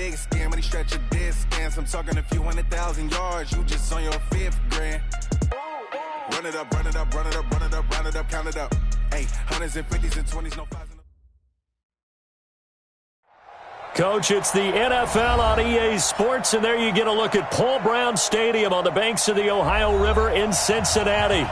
thick skin when he stretch a distance. I'm talking a few 100,000 yards. You just on your 5th grand. Run it up, run it up, run it up, run it up, run it up, count it up. Hey, hundreds and 50s and 20s, no 5s. Coach, it's the NFL on EA Sports, and there you get a look at Paul Brown Stadium on the banks of the Ohio River in Cincinnati.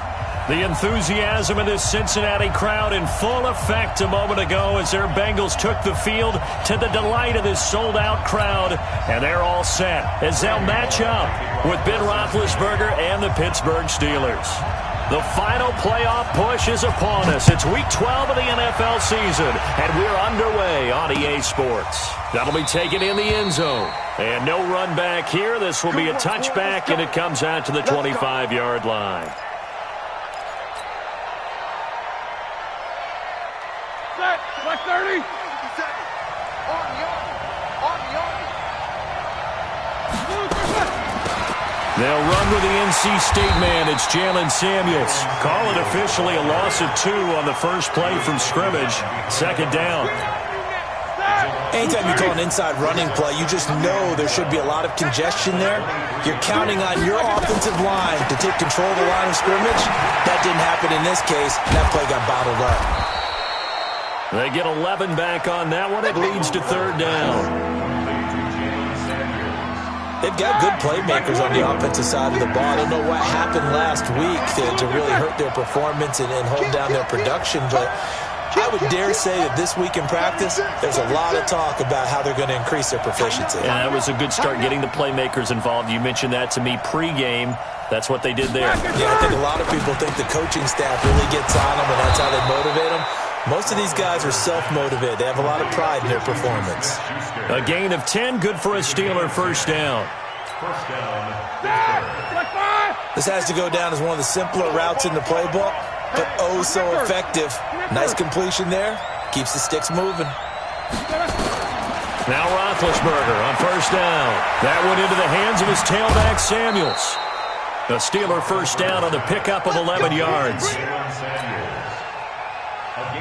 The enthusiasm of this Cincinnati crowd in full effect a moment ago as their Bengals took the field to the delight of this sold-out crowd, and they're all set as they'll match up with Ben Roethlisberger and the Pittsburgh Steelers. The final playoff push is upon us. It's Week 12 of the NFL season, and we're underway on EA Sports. That'll be taken in the end zone. And no run back here. This will be a touchback, and it comes out to the 25-yard line. Set, like 30. They'll run with the NC State man. It's Jalen Samuels. Call it officially a loss of 2 on the first play from scrimmage. Second down. Anytime you call an inside running play, you just know there should be a lot of congestion there. You're counting on your offensive line to take control of the line of scrimmage. That didn't happen in this case. That play got bottled up. They get 11 back on that one. It leads to third down. They've got good playmakers on the offensive side of the ball. I don't know what happened last week to really hurt their performance and hold down their production, but I would dare say that this week in practice, there's a lot of talk about how they're going to increase their proficiency. And that was a good start getting the playmakers involved. You mentioned that to me pregame. That's what they did there. Yeah, I think a lot of people think the coaching staff really gets on them, and that's how they motivate them. Most of these guys are self-motivated. They have a lot of pride in their performance. A gain of 10, good for a Steeler first down. This has to go down as one of the simpler routes in the playbook, but oh so effective. Nice completion there. Keeps the sticks moving. Now Roethlisberger on first down. That went into the hands of his tailback, Samuels. A Steeler first down on the pickup of 11 yards.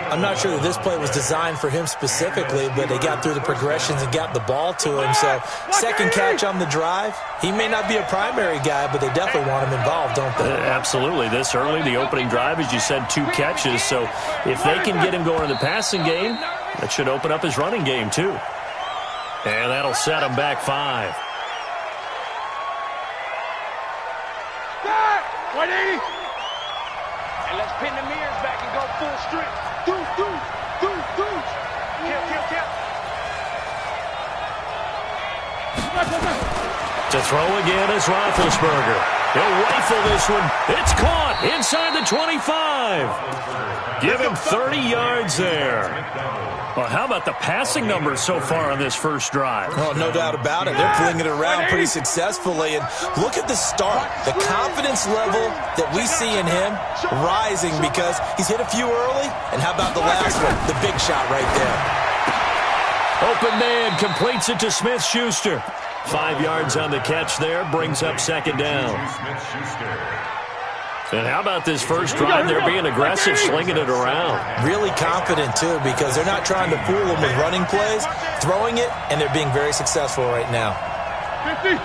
I'm not sure that this play was designed for him specifically, but they got through the progressions and got the ball to him. So second catch on the drive. He may not be a primary guy, but they definitely want him involved, don't they? Absolutely. This early, the opening drive, as you said, 2 catches. So if they can get him going in the passing game, that should open up his running game too. And that'll set him back 5. 180. And let's pin the mirrors back and go full strip. Deuce. Kill. To throw again is Roethlisberger. He'll rifle this one. It's caught inside the 25. Give him 30 yards there. Well, how about the passing numbers so far on this first drive? Oh, no doubt about it. They're flinging it around pretty successfully. And look at the start. The confidence level that we see in him rising because he's hit a few early. And how about the last one? The big shot right there. Open man completes it to Smith-Schuster. 5 yards on the catch there. Brings up second down. And how about this first drive? They're being aggressive, slinging it around. Really confident, too, because they're not trying to fool them with running plays, throwing it, and they're being very successful right now. 50.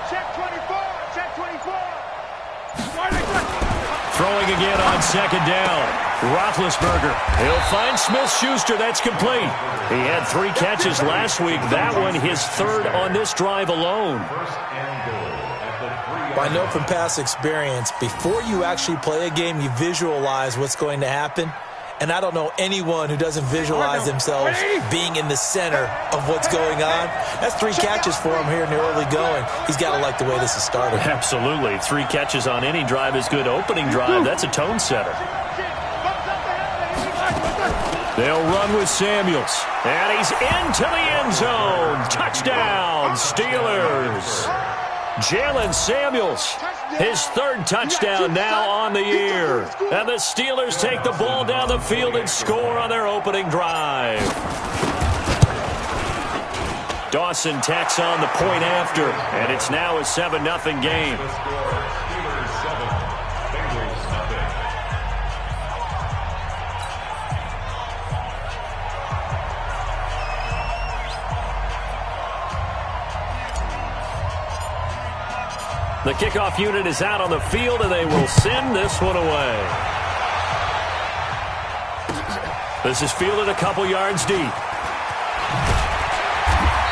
Check 24. Throwing again on second down. Roethlisberger. He'll find Smith-Schuster. That's complete. He had 3 catches last week. That one his 3rd on this drive alone. Well, I know from past experience, before you actually play a game, you visualize what's going to happen. And I don't know anyone who doesn't visualize themselves being in the center of what's going on. That's 3 catches for him here in the early going. He's got to like the way this is started. Absolutely. 3 catches on any drive is good. Opening drive, that's a tone setter. They'll run with Samuels. And he's into the end zone. Touchdown, Steelers. Jalen Samuels, his 3rd touchdown now on the year. And the Steelers take the ball down the field and score on their opening drive. Dawson tacks on the point after, and it's now a 7-0 game. The kickoff unit is out on the field, and they will send this one away. This is fielded a couple yards deep.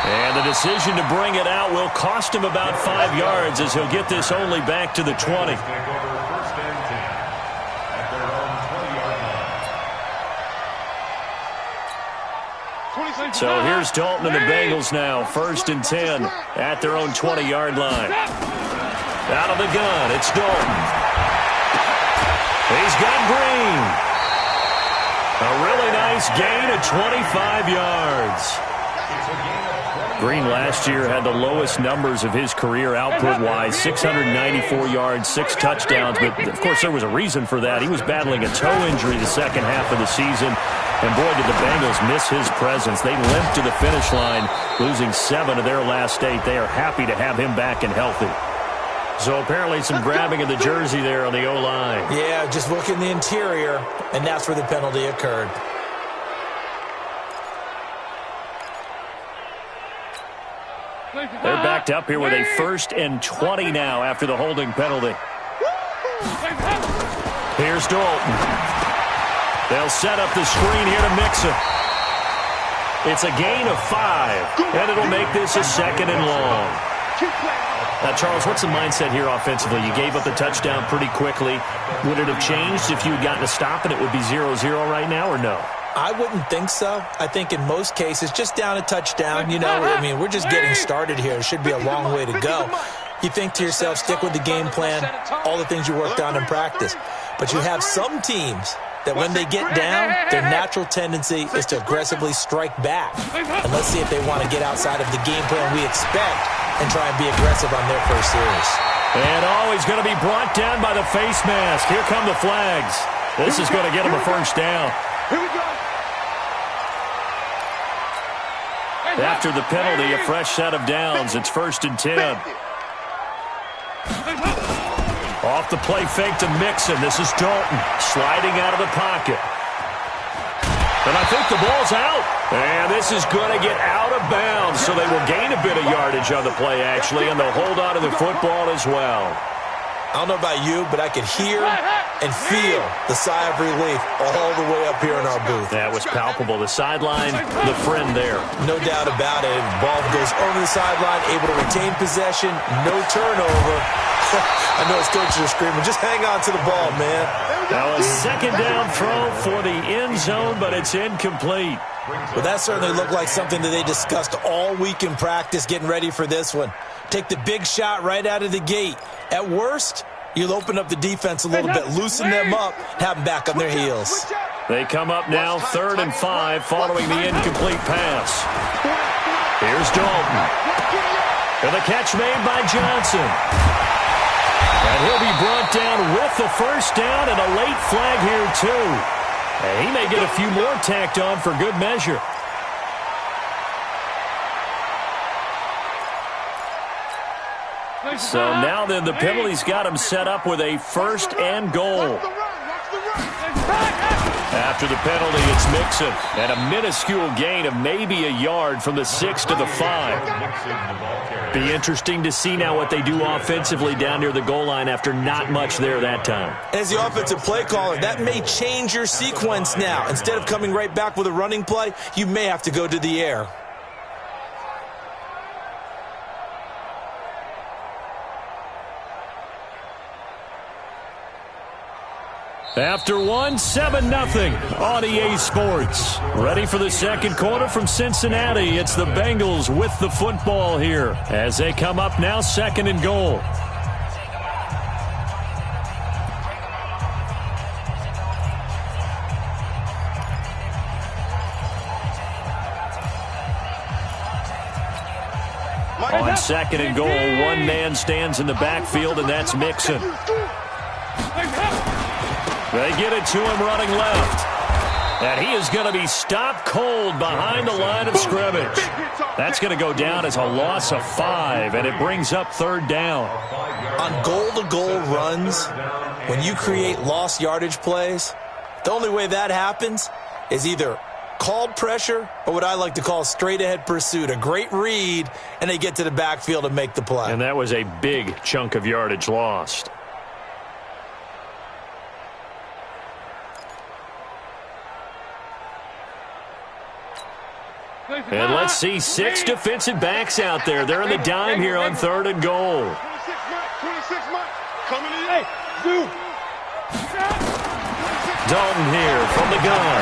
And the decision to bring it out will cost him about 5 yards as he'll get this only back to the 20. So here's Dalton and the Bengals now, 1st and 10 at their own 20-yard line. Out of the gun, it's Dalton. He's got Green. A really nice gain of 25 yards. Green last year had the lowest numbers of his career output-wise, 694 yards, 6 touchdowns. But, of course, there was a reason for that. He was battling a toe injury the second half of the season. And, boy, did the Bengals miss his presence. They limped to the finish line, losing 7 of their last 8. They are happy to have him back and healthy. So apparently some grabbing of the jersey there on the O-line. Yeah, just look in the interior, and that's where the penalty occurred. They're backed up here with a 1st and 20 now after the holding penalty. Here's Dalton. They'll set up the screen here to Mixon. It's a gain of 5, and it'll make this a 2nd and long. Now, Charles, what's the mindset here offensively? You gave up the touchdown pretty quickly. Would it have changed if you had gotten a stop and it would be 0-0 right now, or no? I wouldn't think so. I think in most cases, just down a touchdown, you know, I mean, we're just getting started here. It should be a long way to go. You think to yourself, stick with the game plan, all the things you worked on in practice. But you have some teams that when they get down, their natural tendency is to aggressively strike back. And let's see if they want to get outside of the game plan we expect and try and be aggressive on their first series. And he's going to be brought down by the face mask. Here come the flags. This is going to get him a first down. Here we go. After the penalty, a fresh set of downs. It's 1st and 10. Off the play fake to Mixon. This is Dalton sliding out of the pocket. And I think the ball's out. And this is going to get out of bounds, so they will gain a bit of yardage on the play, actually, and they'll hold on to the football as well. I don't know about you, but I could hear and feel the sigh of relief all the way up here in our booth. That was palpable. The sideline, the friend there. No doubt about it. Ball goes over the sideline, able to retain possession, no turnover. I know his coaches are screaming, just hang on to the ball, man. Now a 2nd down throw for the end zone, but it's incomplete. Well, that certainly looked like something that they discussed all week in practice, getting ready for this one. Take the big shot right out of the gate. At worst, you'll open up the defense a little bit, loosen them up, have them back on their heels. They come up now 3rd and 5 following the incomplete pass. Here's Dalton. And the catch made by Johnson. And he'll be brought down with the first down and a late flag here, too. And he may get a few more tacked on for good measure. So now then the penalty's got him set up with a 1st and goal. After the penalty, it's Mixon. And a minuscule gain of maybe a yard from the 6 to the 5. Be interesting to see now what they do offensively down near the goal line after not much there that time. As the offensive play caller, that may change your sequence now. Instead of coming right back with a running play, you may have to go to the air. After one, 7-0 on EA Sports. Ready for the 2nd quarter from Cincinnati. It's the Bengals with the football here as they come up now 2nd and goal. On 2nd and goal, one man stands in the backfield, and that's Mixon. They get it to him running left. And he is going to be stopped cold behind the line of scrimmage. That's going to go down as a loss of 5, and it brings up 3rd down. On goal-to-goal runs, when you create lost yardage plays, the only way that happens is either called pressure, or what I like to call straight-ahead pursuit. A great read, and they get to the backfield and make the play. And that was a big chunk of yardage lost. And let's see 6 defensive backs out there. They're in the dime here on 3rd and goal. 26 Mike. Coming in. Hey, dude. Dalton here from the gun.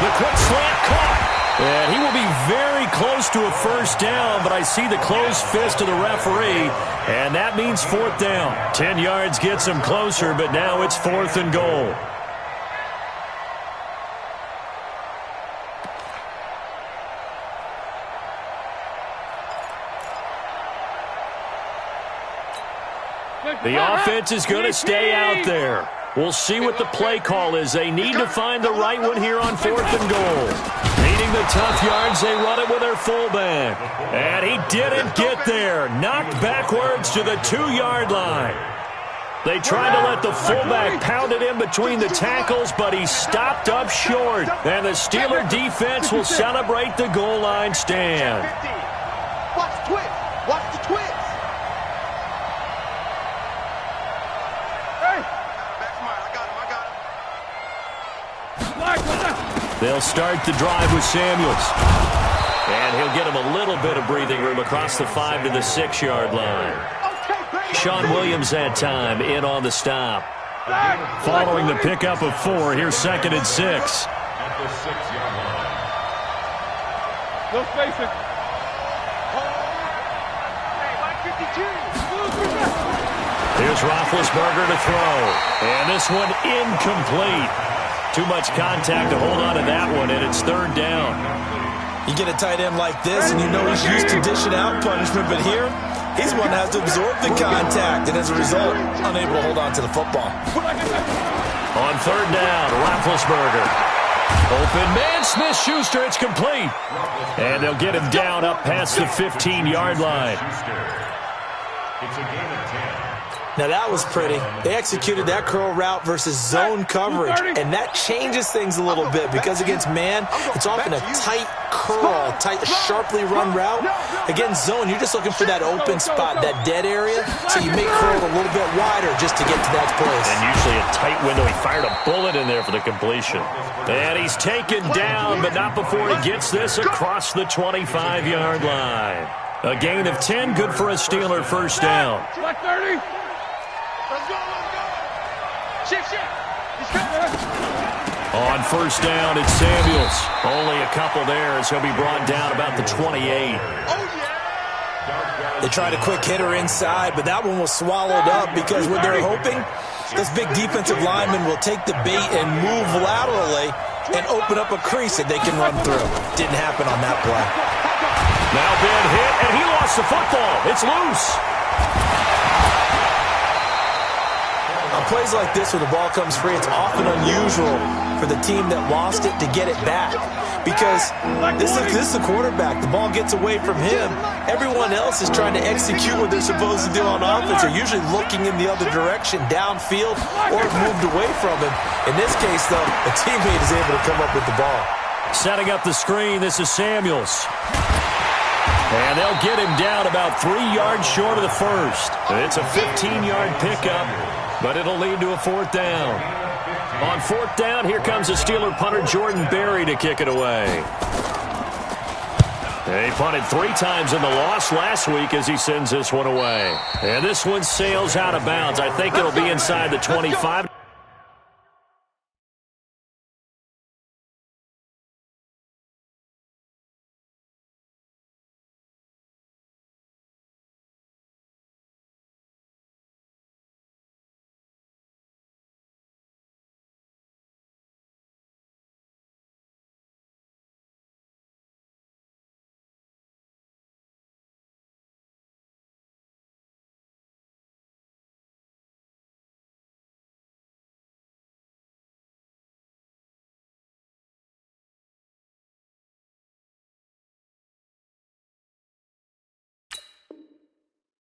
The quick slant caught. And he will be very close to a first down, but I see the closed fist of the referee, and that means 4th down. 10 yards gets him closer, but now it's 4th and goal. The offense is going to stay out there. We'll see what the play call is. They need to find the right one here on 4th and goal. Needing the tough yards, they run it with their fullback. And he didn't get there. Knocked backwards to the 2-yard line. They tried to let the fullback pound it in between the tackles, but he stopped up short. And the Steeler defense will celebrate the goal line stand. Watch the twist. Watch the twist. They'll start the drive with Samuels. And he'll get him a little bit of breathing room across the 5 to the 6-yard line. Sean Williams that time in on the stop. Following the pickup of 4, here's 2nd and 6. At the 6-yard line. No spacing. Here's Roethlisberger to throw. And this one incomplete. Too much contact to hold on to that one, and it's 3rd down. You get a tight end like this, and you know he's used to dishing out punishment, but here, he's the one that has to absorb the contact, and as a result, unable to hold on to the football. On 3rd down, Roethlisberger. Open man, Smith-Schuster, it's complete. And they'll get him down up past the 15-yard line. It's a gain of 10. Now, that was pretty. They executed that curl route versus zone coverage, and that changes things a little bit because against man, it's often a tight curl, sharply run route. Against zone, you're just looking for that open spot, that dead area, so you make curl a little bit wider just to get to that place. And usually a tight window. He fired a bullet in there for the completion. And he's taken down, but not before he gets this across the 25-yard line. A gain of 10, good for a Steeler first down. 30. Let's go. Shift. On 1st down, it's Samuels. Only a couple there as he'll be brought down about the 28. They tried a quick hitter inside, but that one was swallowed up because what they're hoping, this big defensive lineman will take the bait and move laterally and open up a crease that they can run through. Didn't happen on that play. Now Ben hit, and he lost the football. It's loose. On plays like this, when the ball comes free, it's often unusual for the team that lost it to get it back because this is the quarterback. The ball gets away from him. Everyone else is trying to execute what they're supposed to do on offense. They're usually looking in the other direction, downfield, or moved away from him. In this case, though, a teammate is able to come up with the ball. Setting up the screen, this is Samuels. And they'll get him down about 3 yards short of the first. It's a 15-yard pickup, but it'll lead to a 4th down. On 4th down, here comes the Steeler punter Jordan Berry to kick it away. He punted 3 times in the loss last week as he sends this one away. And this one sails out of bounds. I think it'll be inside the 25.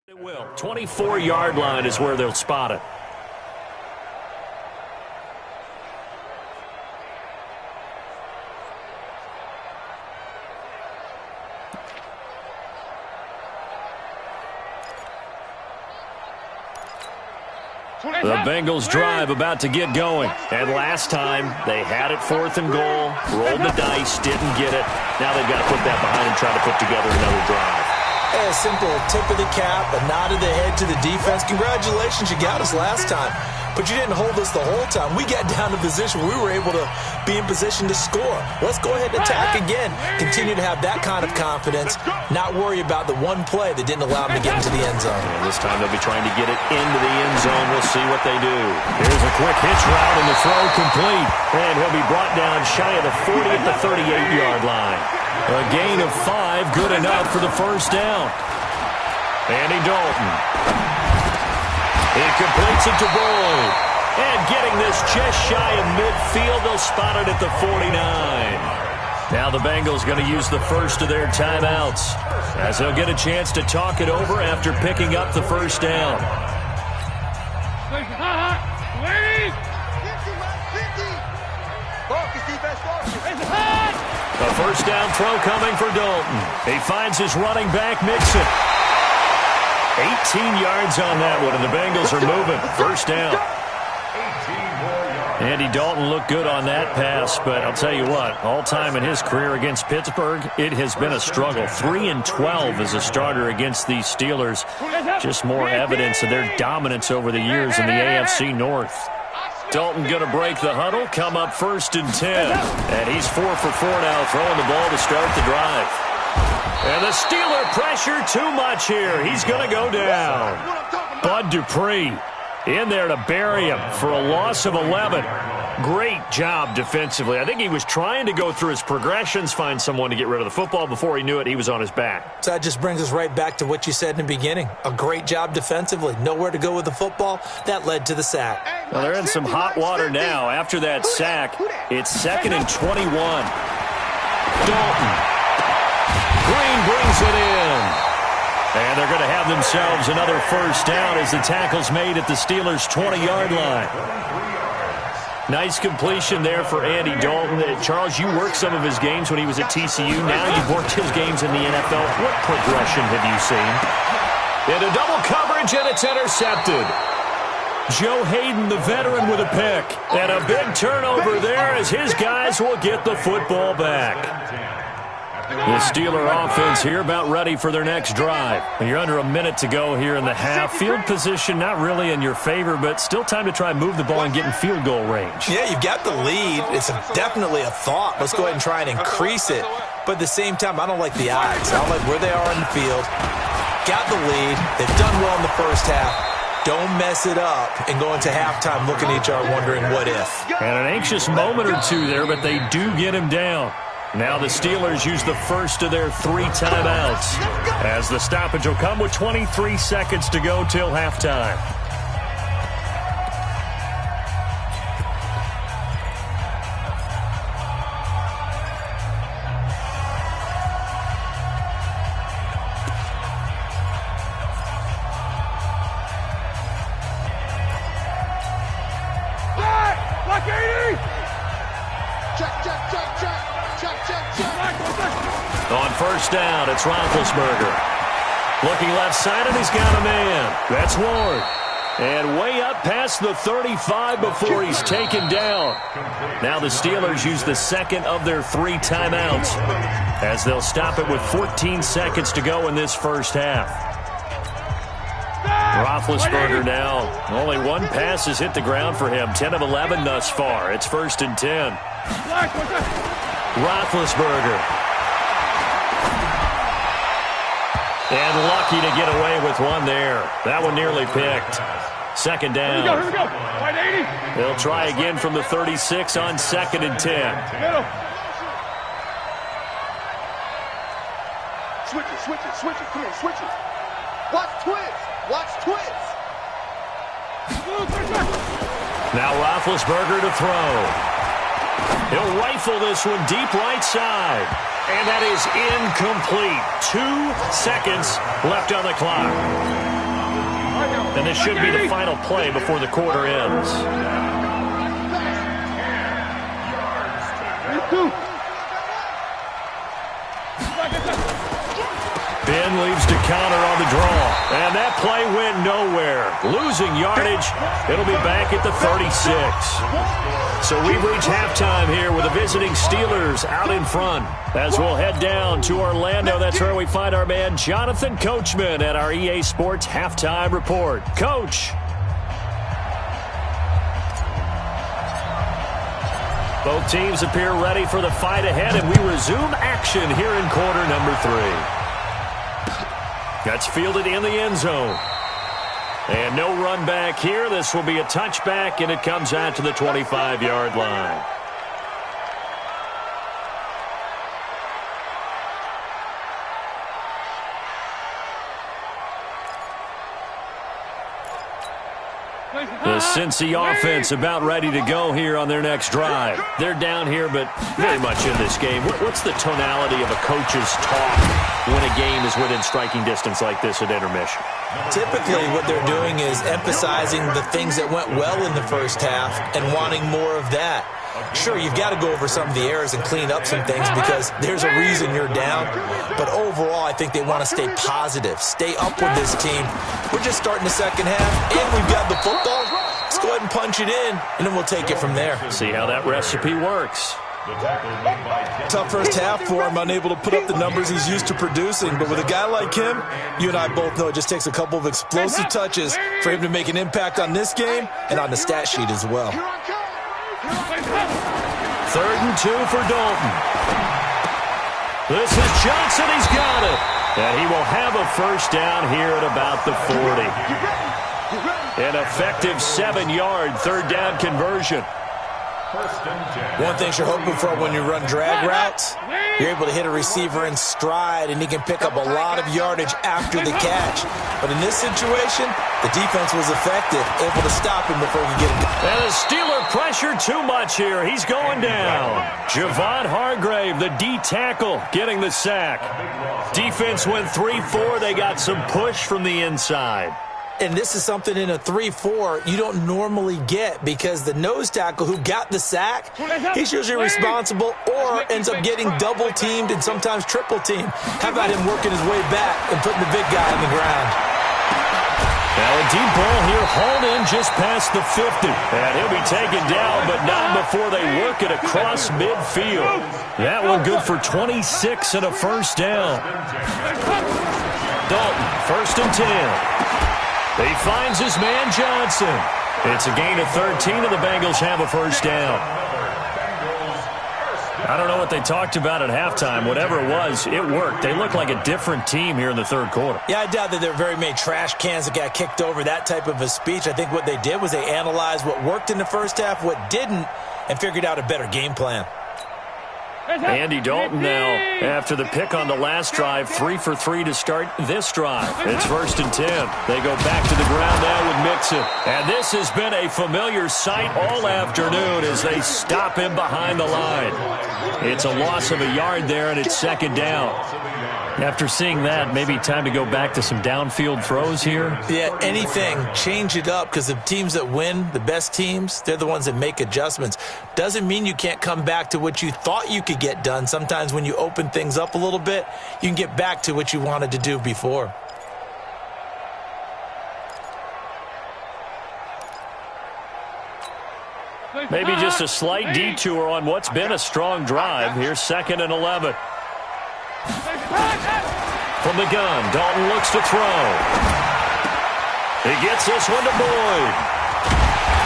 It will. 24-yard line is where they'll spot it. The Bengals drive about to get going. And last time, they had it 4th and goal, rolled the dice, didn't get it. Now they've got to put that behind and try to put together another drive. A simple tip of the cap, a nod of the head to the defense. Congratulations, you got us last time. But you didn't hold us the whole time. We got down to position where we were able to be in position to score. Let's go ahead and attack again. Continue to have that kind of confidence, not worry about the one play that didn't allow them to get into the end zone. And this time they'll be trying to get it into the end zone. We'll see what they do. Here's a quick hitch route and the throw complete. And he'll be brought down shy of the 40 at the 38-yard line. A gain of 5, good enough for the first down. Andy Dalton. He completes it to Boyd. And getting this just shy of midfield, they'll spot it at the 49. Now the Bengals going to use the first of their timeouts, as they'll get a chance to talk it over after picking up the first down. A first down throw coming for Dalton. He finds his running back, Mixon. 18 yards on that one, and the Bengals are moving. First down. Andy Dalton looked good on that pass, but I'll tell you what, all time in his career against Pittsburgh, it has been a struggle. 3-12 as a starter against these Steelers. Just more evidence of their dominance over the years in the AFC North. Dalton going to break the huddle, come up 1st and 10. And he's 4 for 4 now, throwing the ball to start the drive. And the Steeler pressure too much here. He's going to go down. Bud Dupree in there to bury him for a loss of 11. Great job defensively. I think he was trying to go through his progressions, find someone to get rid of the football. Before he knew it, he was on his back. So that just brings us right back to what you said in the beginning. A great job defensively. Nowhere to go with the football. That led to the sack. Well, they're in some hot water now. After that sack, it's 2nd and 21. Dalton. Green brings it in. And they're going to have themselves another first down as the tackle's made at the Steelers' 20-yard line. Nice completion there for Andy Dalton. Charles, you worked some of his games when he was at TCU. Now you've worked his games in the NFL. What progression have you seen? Into double coverage, and it's intercepted. Joe Hayden, the veteran, with a pick. And a big turnover there as his guys will get the football back. The Steeler offense here about ready for their next drive. You're under a minute to go here in the half. Field position not really in your favor, but still time to try and move the ball and get in field goal range. Yeah, you've got the lead. It's definitely a thought. Let's go ahead and try and increase it. But at the same time, I don't like the odds. I don't like where they are in the field. Got the lead. They've done well in the first half. Don't mess it up and go into halftime looking at each other wondering what if. And an anxious moment or two there, but they do get him down. Now the Steelers use the first of their 3 timeouts, as the stoppage will come with 23 seconds to go till halftime. On first down, it's Roethlisberger. Looking left side, and he's got a man. That's Ward. And way up past the 35 before he's taken down. Now the Steelers use the second of their 3 timeouts, as they'll stop it with 14 seconds to go in this first half. Roethlisberger now. Only one pass has hit the ground for him. 10 of 11 thus far. It's 1st and 10. Roethlisberger. And lucky to get away with one there. That one nearly picked. Second down. Here we go. They'll try again from the 36 on 2nd and 10. Switch it. Come on, switch it. Watch twist. Now Roethlisberger to throw. He'll rifle this one deep right side. And that is incomplete. 2 seconds left on the clock. And this should be the final play before the quarter ends. Ben leaves to counter on the draw. And that play went nowhere. Losing yardage. It'll be back at the 36. So we've reached halftime here with the visiting Steelers out in front. As we'll head down to Orlando, that's where we find our man Jonathan Coachman at our EA Sports Halftime Report. Coach. Both teams appear ready for the fight ahead, and we resume action here in quarter number 3. That's fielded in the end zone. And no run back here. This will be a touchback, and it comes out to the 25-yard line. The Cincy offense about ready to go here on their next drive. They're down here, but very much in this game. What's the tonality of a coach's talk when a game is within striking distance like this at intermission? Typically, what they're doing is emphasizing the things that went well in the first half and wanting more of that. Sure, you've got to go over some of the errors and clean up some things because there's a reason you're down. But overall, I think they want to stay positive, stay up with this team. We're just starting the second half, and we've got the football. Let's go ahead and punch it in, and then we'll take it from there. See how that recipe works. Tough first half for him, unable to put up the numbers he's used to producing. But with a guy like him, you and I both know it just takes a couple of explosive touches for him to make an impact on this game and on the stat sheet as well. 3rd and 2 for Dalton. This is Johnson. He's got it. And he will have a first down here at about the 40. An effective 7-yard 3rd down conversion. One thing you're hoping for when you run drag routes, you're able to hit a receiver in stride, and he can pick up a lot of yardage after the catch. But in this situation, the defense was effective, able to stop him before he could get him. And the Steeler pressure too much here. He's going down. Javon Hargrave, the D tackle, getting the sack. Defense went 3-4. They got some push from the inside. And this is something in a 3-4 you don't normally get because the nose tackle who got the sack, he's usually responsible or ends up getting double-teamed and sometimes triple-teamed. How about him working his way back and putting the big guy on the ground? Now a deep ball here hauled in just past the 50. And he'll be taken down, but not before they work it across midfield. That one good for 26 and a first down. Dalton, 1st and 10. He finds his man Johnson. It's a gain of 13, and the Bengals have a first down. I don't know what they talked about at halftime. Whatever it was, it worked. They look like a different team here in the 3rd quarter. Yeah, I doubt that there are very many trash cans that got kicked over, that type of a speech. I think what they did was they analyzed what worked in the first half, what didn't, and figured out a better game plan. Andy Dalton now, after the pick on the last drive, 3 for 3 to start this drive. It's 1st and 10. They go back to the ground now with Mixon. And this has been a familiar sight all afternoon as they stop him behind the line. It's a loss of a yard there, and it's 2nd down. After seeing that, maybe time to go back to some downfield throws here? Yeah, anything. Change it up because the teams that win, the best teams, they're the ones that make adjustments. Doesn't mean you can't come back to what you thought you could get done. Sometimes when you open things up a little bit, you can get back to what you wanted to do before. Maybe just a slight detour on what's been a strong drive. Here's 2nd and 11. From the gun, Dalton looks to throw. He gets this one to Boyd.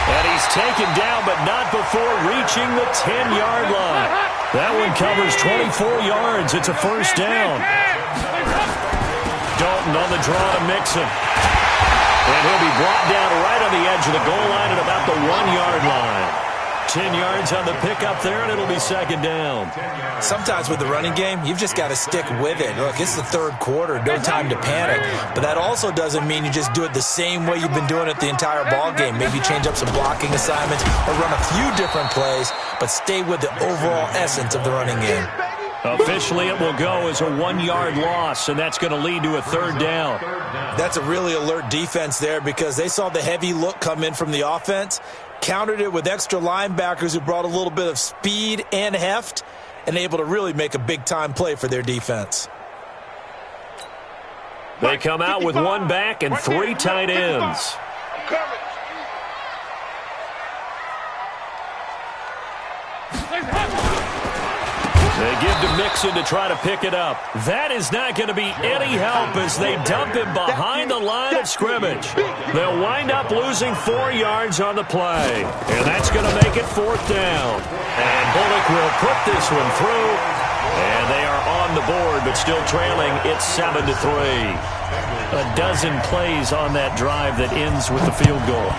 And he's taken down, but not before reaching the 10-yard line. That one covers 24 yards. It's a first down. Dalton on the draw to Mixon. And he'll be brought down right on the edge of the goal line at about the 1-yard line. 10 yards on the pickup there, and it'll be 2nd down. Sometimes with the running game, you've just got to stick with it. Look, it's the 3rd quarter, no time to panic. But that also doesn't mean you just do it the same way you've been doing it the entire ball game. Maybe change up some blocking assignments or run a few different plays, but stay with the overall essence of the running game. Officially, it will go as a 1-yard loss, and that's going to lead to a 3rd down. That's a really alert defense there because they saw the heavy look come in from the offense, countered it with extra linebackers who brought a little bit of speed and heft, and able to really make a big-time play for their defense. They come out with one back and three tight ends. They give to Mixon to try to pick it up. That is not going to be any help as they dump him behind the line of scrimmage. They'll wind up losing 4 yards on the play, and that's going to make it 4th down. And Bullock will put this one through, and they are on the board, but still trailing. It's 7-3. A dozen plays on that drive that ends with the field goal.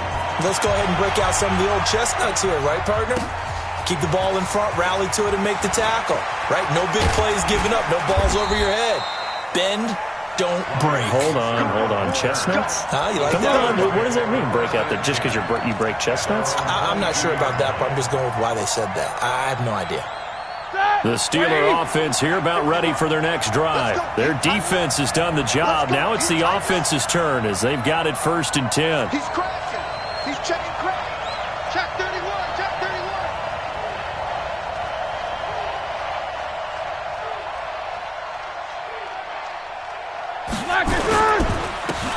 Let's go ahead and break out some of the old chestnuts here, right, partner? Keep the ball in front, rally to it, and make the tackle, right? No big plays given up, no balls over your head. Bend, don't break. Hold on. Chestnuts? You like Come that? on, what does that mean, break out there? Just because you break chestnuts? I'm not sure about that, but I'm just going with why they said that. I have no idea. The Steeler offense here about ready for their next drive. Their defense has done the job. Now it's the offense's turn as they've got it 1st and 10. He's crashing. He's checking crash. Check 31. Check 31.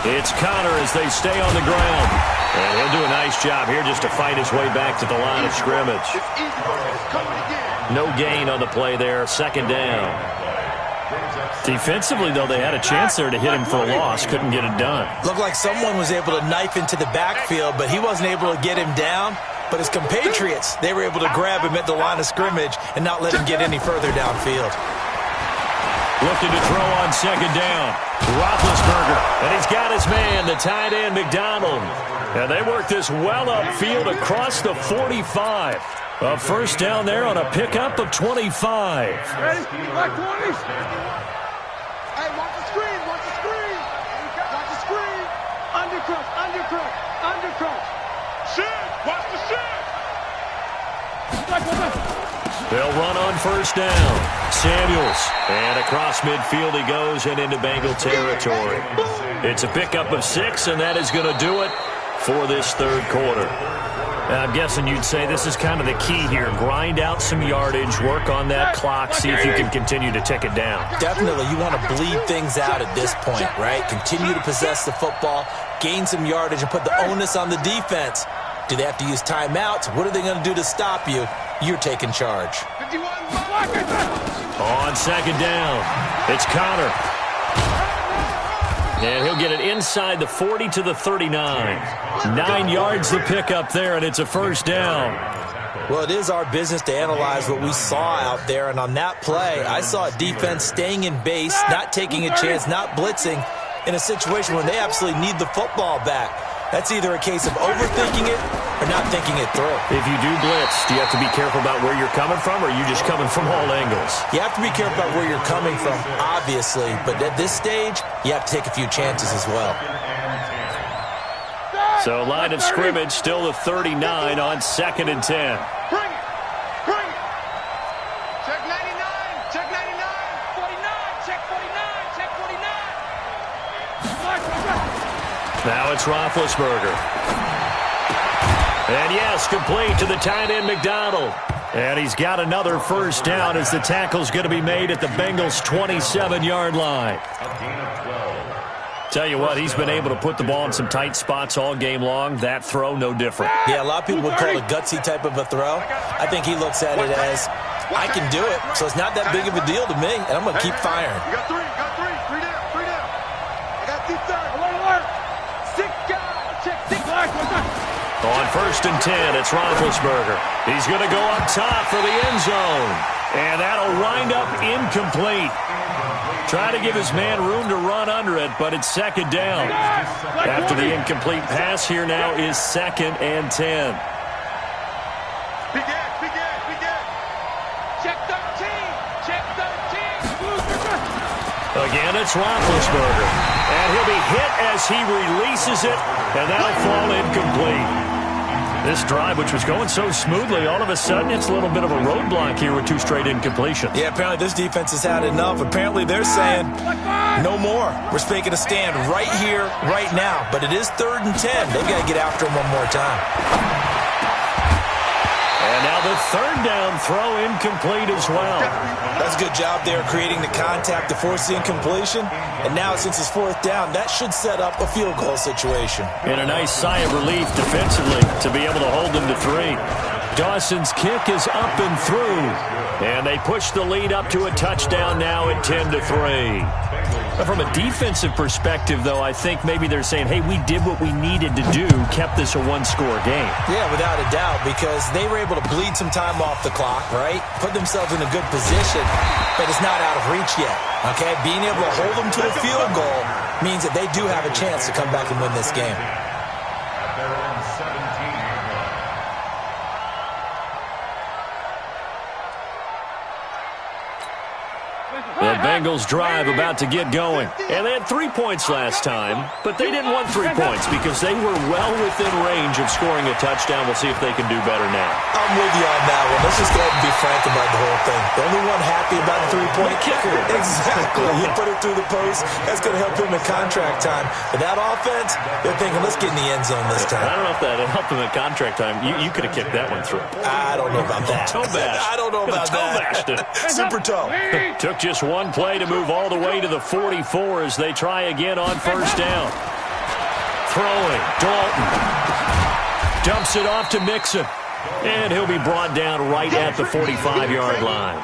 It's Connor as they stay on the ground. And he'll do a nice job here just to fight his way back to the line of scrimmage. No gain on the play there, 2nd down. Defensively, though, they had a chance there to hit him for a loss. Couldn't get it done. Looked like someone was able to knife into the backfield, but he wasn't able to get him down. But his compatriots, they were able to grab him at the line of scrimmage and not let him get any further downfield. Looking to throw on 2nd down. Roethlisberger, and he's got his man, the tight end, McDonald. And they work this well upfield across the 45. A 1st down there on a pickup of 25. Ready? Black 20s. Hey, watch the screen. Watch the screen. Watch the screen. Undercrush. Shit. Watch the shit. They'll run on 1st down. Samuels. And across midfield he goes and into Bengal territory. It's a pickup of 6, and that is going to do it for this 3rd quarter. I'm guessing you'd say this is kind of the key here. Grind out some yardage, work on that clock, see if you can continue to tick it down. Definitely. You want to bleed things out at this point, right? Continue to possess the football, gain some yardage, and put the onus on the defense. Do they have to use timeouts? What are they going to do to stop you? You're taking charge. On 2nd down, it's Connor. And he'll get it inside the 40 to the 39. 9 yards to pick up there, and it's a 1st down. Well, it is our business to analyze what we saw out there, and on that play, I saw a defense staying in base, not taking a chance, not blitzing, in a situation where they absolutely need the football back. That's either a case of overthinking it or not thinking it through. If you do blitz, do you have to be careful about where you're coming from, or are you just coming from all angles? You have to be careful about where you're coming from, obviously, but at this stage, you have to take a few chances as well. So line of scrimmage still the 39 on 2nd and 10. Bring it. Check 99. Check 99. 49. Check 49. Check 49. Now it's Roethlisberger. And yes, complete to the tight end, McDonald. And he's got another 1st down as the tackle's going to be made at the Bengals' 27-yard line. Tell you what, he's been able to put the ball in some tight spots all game long. That throw, no different. Yeah, a lot of people would call it a gutsy type of a throw. I think he looks at it as, I can do it, so it's not that big of a deal to me, and I'm going to keep firing. You got 3. Three down. I got 2 thirds. Alert. 6 guys. Check 6. On 1st and 10, it's Roethlisberger. He's going to go up top for the end zone. And that'll wind up incomplete. Try to give his man room to run under it, but it's 2nd down. After the incomplete pass, here now is 2nd and 10. Begin. Check 13. Check 13. Again, it's Roethlisberger. And he'll be hit as he releases it, and that'll fall incomplete. This drive, which was going so smoothly, all of a sudden it's a little bit of a roadblock here with 2 straight incompletions. Yeah, apparently this defense has had enough. Apparently they're saying, no more. We're making a stand right here, right now. But it is 3rd and 10. They've got to get after him one more time. And now the third down throw incomplete as well. That's a good job there creating the contact to force the incompletion. And now since it's fourth down, that should set up a field goal situation. And a nice sigh of relief defensively to be able to hold them to 3. Dawson's kick is up and through. And they push the lead up to a touchdown now at 10-3. From a defensive perspective, though, I think maybe they're saying, hey, we did what we needed to do, kept this a one-score game. Yeah, without a doubt, because they were able to bleed some time off the clock, right? Put themselves in a good position, but it's not out of reach yet, okay? Being able to hold them to a field goal means that they do have a chance to come back and win this game. The Bengals drive about to get going. And they had 3 points last time, but they didn't want 3 points because they were well within range of scoring a touchdown. We'll see if they can do better now. I'm with you on that one. Let's just go ahead and be frank about the whole thing. The only one happy about the 3-point kicker. Exactly. He put it through the post. That's going to help him in contract time. But that offense, they're thinking, let's get in the end zone this time. I don't know if that helped him in contract time. You could have kicked that one through. I don't know about that. Toe bash. I don't know about toe bashed it. Super toe. Took just one play to move all the way to the 44 as they try again on first down. Throwing. Dalton. Dumps it off to Mixon. And he'll be brought down right at the 45-yard line.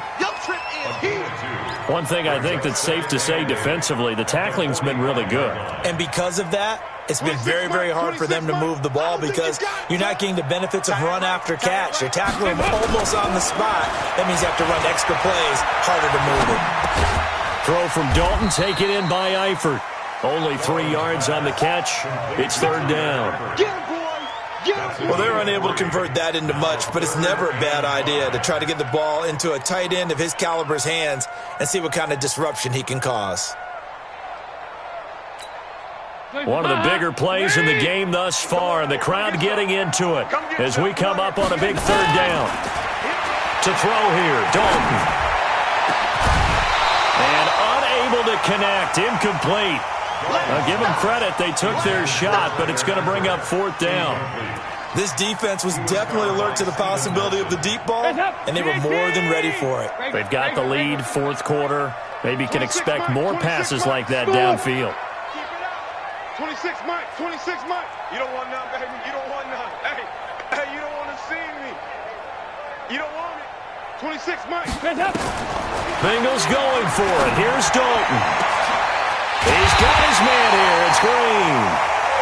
One thing I think that's safe to say defensively, the tackling's been really good. And because of that, it's been very, very hard for them to move the ball because you're not getting the benefits of run after catch. You're tackling them almost on the spot. That means you have to run extra plays, harder to move it. Throw from Dalton, taken in by Eifert. Only 3 yards on the catch. It's third down. Well, they're unable to convert that into much, but it's never a bad idea to try to get the ball into a tight end of his caliber's hands and see what kind of disruption he can cause. One of the bigger plays in the game thus far, and the crowd getting into it as we come up on a big third down. To throw here, Dalton. And unable to connect, incomplete. I'll give them credit, they took their shot, but it's going to bring up fourth down. This defense was definitely alert to the possibility of the deep ball, and they were more than ready for it. They've got the lead, fourth quarter. Maybe can expect more passes like that downfield. 26 months, 26 months. You don't want none, baby. You don't want none. Hey, you don't want to see me. You don't want it. 26 months. Bengals going for it. Here's Dalton. He's got his man here. It's Green.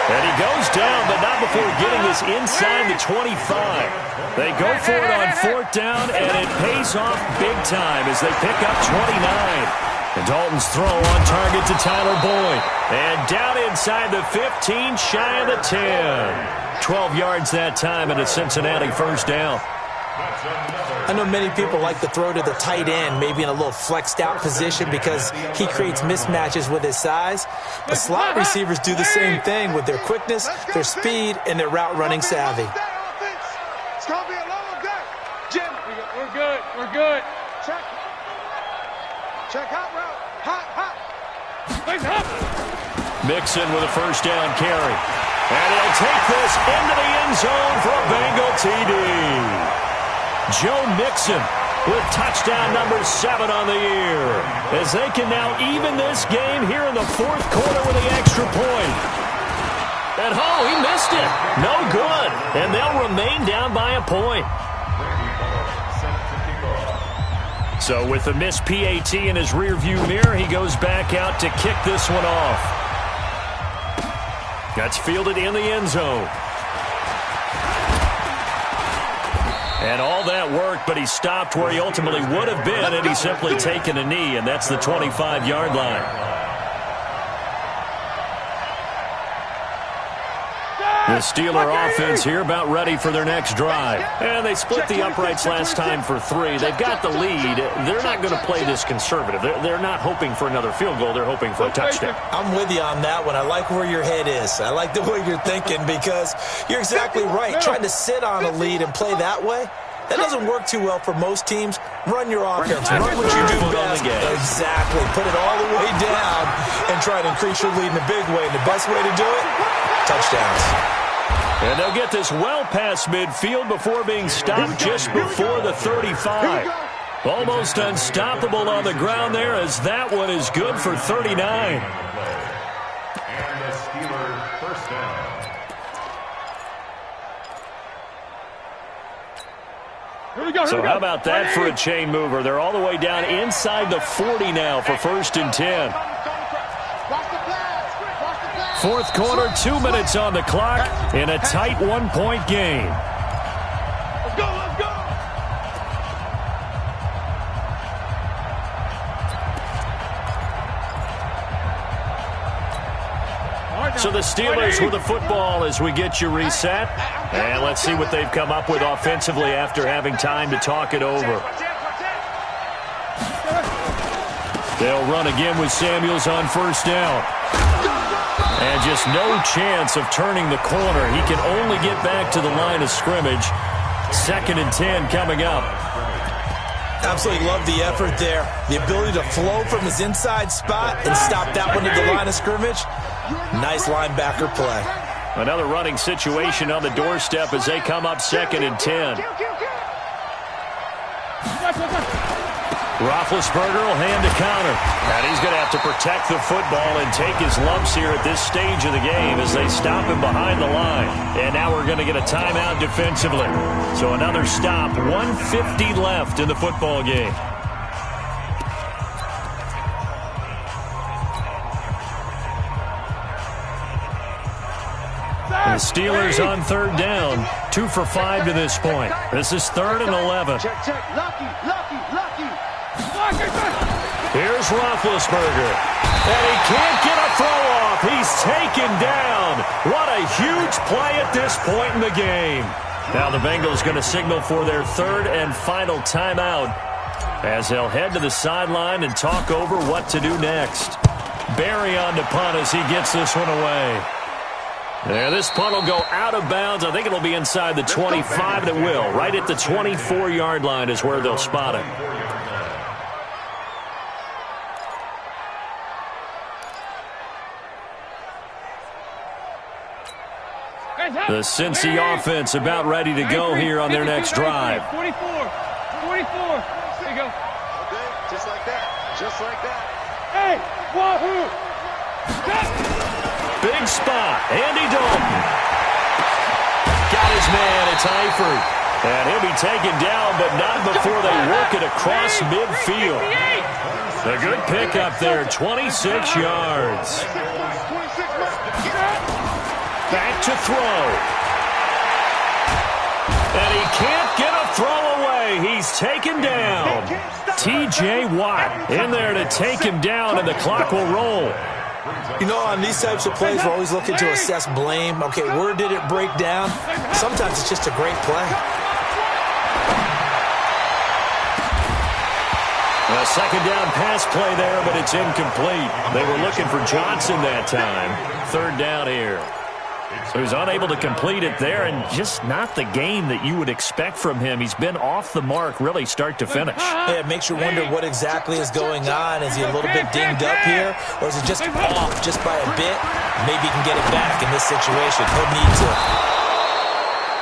And he goes down, but not before getting this inside the 25. They go for it on fourth down, and it pays off big time as they pick up 29. And Dalton's throw on target to Tyler Boyd. And down inside the 15, shy of the 10. 12 yards that time, and a Cincinnati first down. I know many people like to throw to the tight end, maybe in a little flexed out position because he creates mismatches with his size. But slot receivers do the same thing with their quickness, their speed, and their route running savvy. It's going to be a long day. Jim, we're good. We're good. Check hot route. Hot. Mixon with a first down carry. And he'll take this into the end zone for a Bengal TD. Joe Mixon with touchdown number 7 on the year. As they can now even this game here in the fourth quarter with the extra point. And he missed it. No good. And they'll remain down by a point. So with the missed PAT in his rearview mirror, he goes back out to kick this one off. That's fielded in the end zone. And all that worked, but he stopped where he ultimately would have been, and he's simply taken a knee, and that's the 25-yard line. The Steeler offense here about ready for their next drive. And they split the uprights last time for 3. They've got the lead. They're not going to play this conservative. They're not hoping for another field goal. They're hoping for a touchdown. I'm with you on that one. I like where your head is. I like the way you're thinking because you're exactly right. Trying to sit on a lead and play that way, that doesn't work too well for most teams. Run your offense. Run what you do best. Exactly. Put it all the way down and try to increase your lead in a big way. And the best way to do it, touchdowns. And they'll get this well past midfield before being stopped just before the 35. Almost unstoppable on the ground there, as that one is good for 39. And a Steeler first down. So how about that for a chain mover? They're all the way down inside the 40 now for 1st and 10. Fourth quarter, 2 minutes on the clock in a tight 1-point game. Let's go, let's go! So the Steelers with the football as we get you reset. And let's see what they've come up with offensively after having time to talk it over. They'll run again with Samuels on 1st down. And just no chance of turning the corner. He can only get back to the line of scrimmage. 2nd and 10 coming up. Absolutely love the effort there. The ability to flow from his inside spot and stop that one at the line of scrimmage. Nice linebacker play. Another running situation on the doorstep as they come up 2nd and 10. Roethlisberger will hand to counter. And he's going to have to protect the football and take his lumps here at this stage of the game as they stop him behind the line. And now we're going to get a timeout defensively. So another stop, 1:50 left in the football game. The Steelers on 3rd down, 2 for 5 to this point. This is 3rd and 11. Check, check. Lucky. Here's Roethlisberger. And he can't get a throw off. He's taken down. What a huge play at this point in the game. Now the Bengals going to signal for their 3rd and final timeout as they'll head to the sideline and talk over what to do next. Barry on to punt as he gets this one away. There, this punt will go out of bounds. I think it'll be inside the 25, and it will. Right at the 24-yard line is where they'll spot it. The Cincy offense about ready to go here on their next drive. 44. There you go. Okay, just like that. Just like that. Hey, wahoo! Big spot. Andy Dalton. Got his man. It's Eifert. And he'll be taken down, but not before they work it across midfield. A good pickup there, 26 yards. Back to throw. And he can't get a throw away. He's taken down. T.J. Watt in there to take him down, and the clock will roll. You know, on these types of plays, we're always looking to assess blame. Okay, where did it break down? Sometimes it's just a great play. A 2nd down pass play there, but it's incomplete. They were looking for Johnson that time. 3rd down here. So he's unable to complete it there, and just not the game that you would expect from him. He's been off the mark really start to finish. Yeah, it makes you wonder what exactly is going on. Is he a little bit dinged up here, or is it just off just by a bit? Maybe he can get it back in this situation. He'll need to.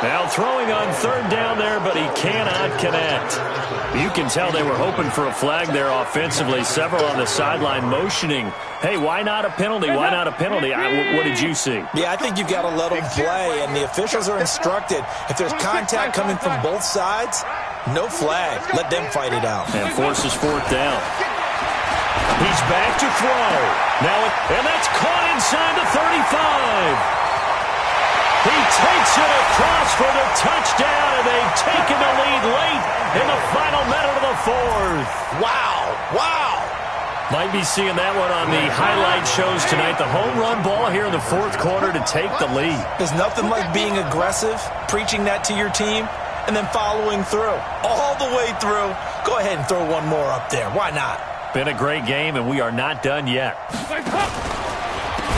Now throwing on 3rd down there, but he cannot connect. You can tell they were hoping for a flag there offensively. Several on the sideline motioning, hey, why not a penalty? Why not a penalty? What did you see? Yeah, I think you've got to let them play, and the officials are instructed. If there's contact coming from both sides, no flag. Let them fight it out. And forces 4th down. He's back to throw. Now, and that's caught inside the 35. He takes it across for the touchdown, and they've taken the lead late in the final minute of the 4th. Wow. Might be seeing that one on the highlight shows tonight. The home run ball here in the 4th quarter to take the lead. There's nothing like being aggressive, preaching that to your team, and then following through. All the way through. Go ahead and throw one more up there. Why not? Been a great game, and we are not done yet.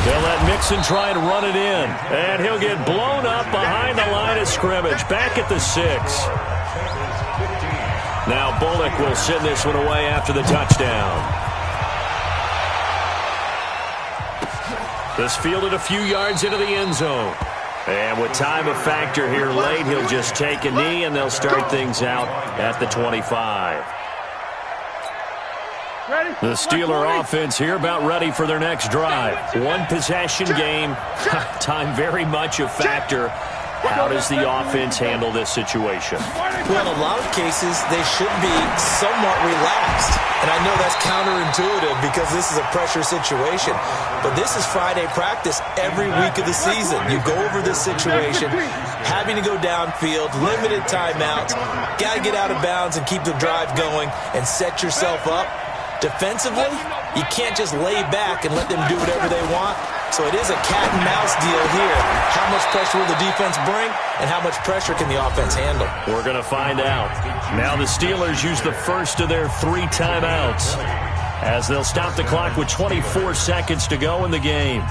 They'll let Mixon try and run it in. And he'll get blown up behind the line of scrimmage. Back at the 6. Now Bullock will send this one away after the touchdown. This fielded a few yards into the end zone. And with time a factor here late, he'll just take a knee, and they'll start things out at the 25. The Steeler offense here about ready for their next drive. One possession game. Time very much a factor. How does the offense handle this situation? Well, in a lot of cases, they should be somewhat relaxed. And I know that's counterintuitive because this is a pressure situation. But this is Friday practice every week of the season. You go over this situation, having to go downfield, limited timeouts, got to get out of bounds and keep the drive going and set yourself up. Defensively, you can't just lay back and let them do whatever they want. So it is a cat and mouse deal here. How much pressure will the defense bring, and how much pressure can the offense handle? We're going to find out. Now the Steelers use the first of their 3 timeouts as they'll stop the clock with 24 seconds to go in the game.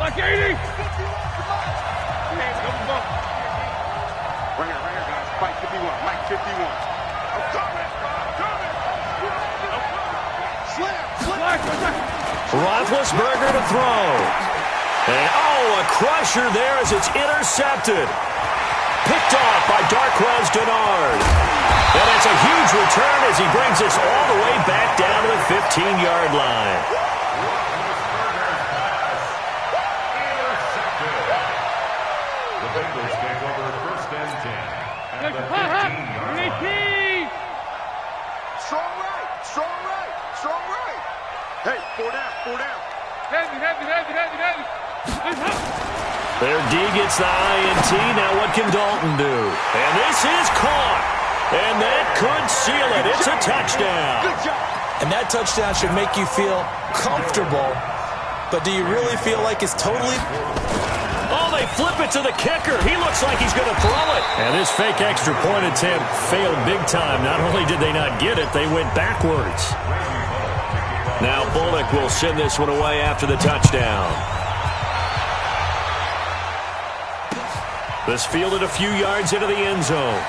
Like 80. Right here, guys. Mike 51. Mike 51. I'm coming. Roethlisberger to throw. And, a crusher there as it's intercepted. Picked off by Darqueze Dennard. And it's a huge return as he brings us all the way back down to the 15-yard line. The Bengals take over 1st and 10 at the 15-yard line. Strong right. Hey, 4 down. Heavy. Their D gets the INT. Now what can Dalton do? And this is caught. And that could seal it. It's a touchdown. Good job. And that touchdown should make you feel comfortable. But do you really feel like it's totally... Oh, they flip it to the kicker. He looks like he's going to throw it. And this fake extra point attempt failed big time. Not only did they not get it, they went backwards. Now Bullock will send this one away after the touchdown. This fielded a few yards into the end zone.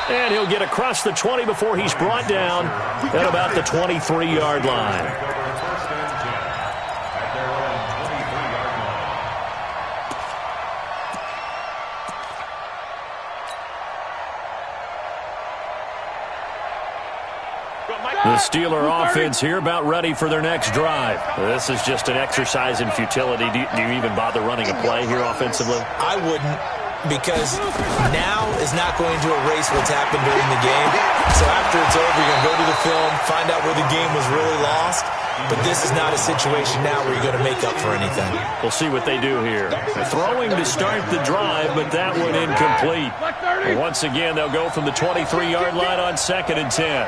And he'll get across the 20 before he's brought down at about the 23-yard line. 1st and 10 at their own 23-yard line. The Steeler offense here about ready for their next drive. This is just an exercise in futility. Do you even bother running a play here offensively? I wouldn't, because now is not going to erase what's happened during the game. So after it's over, you're going to go to the film, find out where the game was really lost. But this is not a situation now where you're going to make up for anything. We'll see what they do here. Throwing to start the drive, but that one incomplete. Once again, they'll go from the 23-yard line on 2nd and 10.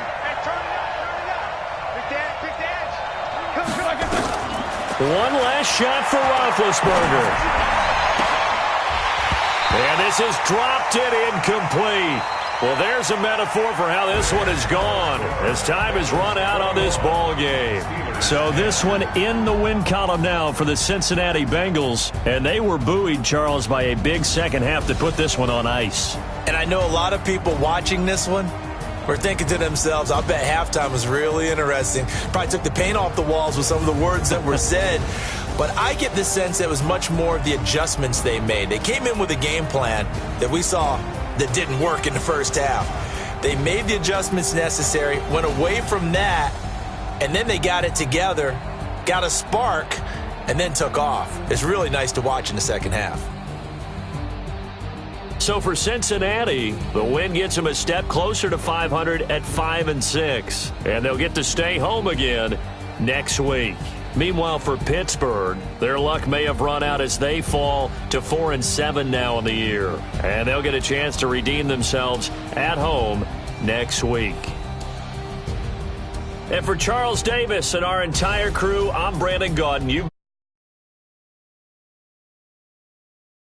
One last shot for Roethlisberger. And this is dropped it incomplete. Well, there's a metaphor for how this one is gone as time has run out on this ball game. So this one in the win column now for the Cincinnati Bengals. And they were buoyed, Charles, by a big second half to put this one on ice. And I know a lot of people watching this one were thinking to themselves, I bet halftime was really interesting. Probably took the paint off the walls with some of the words that were said. But I get the sense that it was much more of the adjustments they made. They came in with a game plan that we saw that didn't work in the first half. They made the adjustments necessary, went away from that, and then they got it together, got a spark, and then took off. It's really nice to watch in the second half. So for Cincinnati, the win gets them a step closer to 500 at 5-6. And they'll get to stay home again next week. Meanwhile, for Pittsburgh, their luck may have run out as they fall to 4-7 now in the year. And they'll get a chance to redeem themselves at home next week. And for Charles Davis and our entire crew, I'm Brandon Gaudin.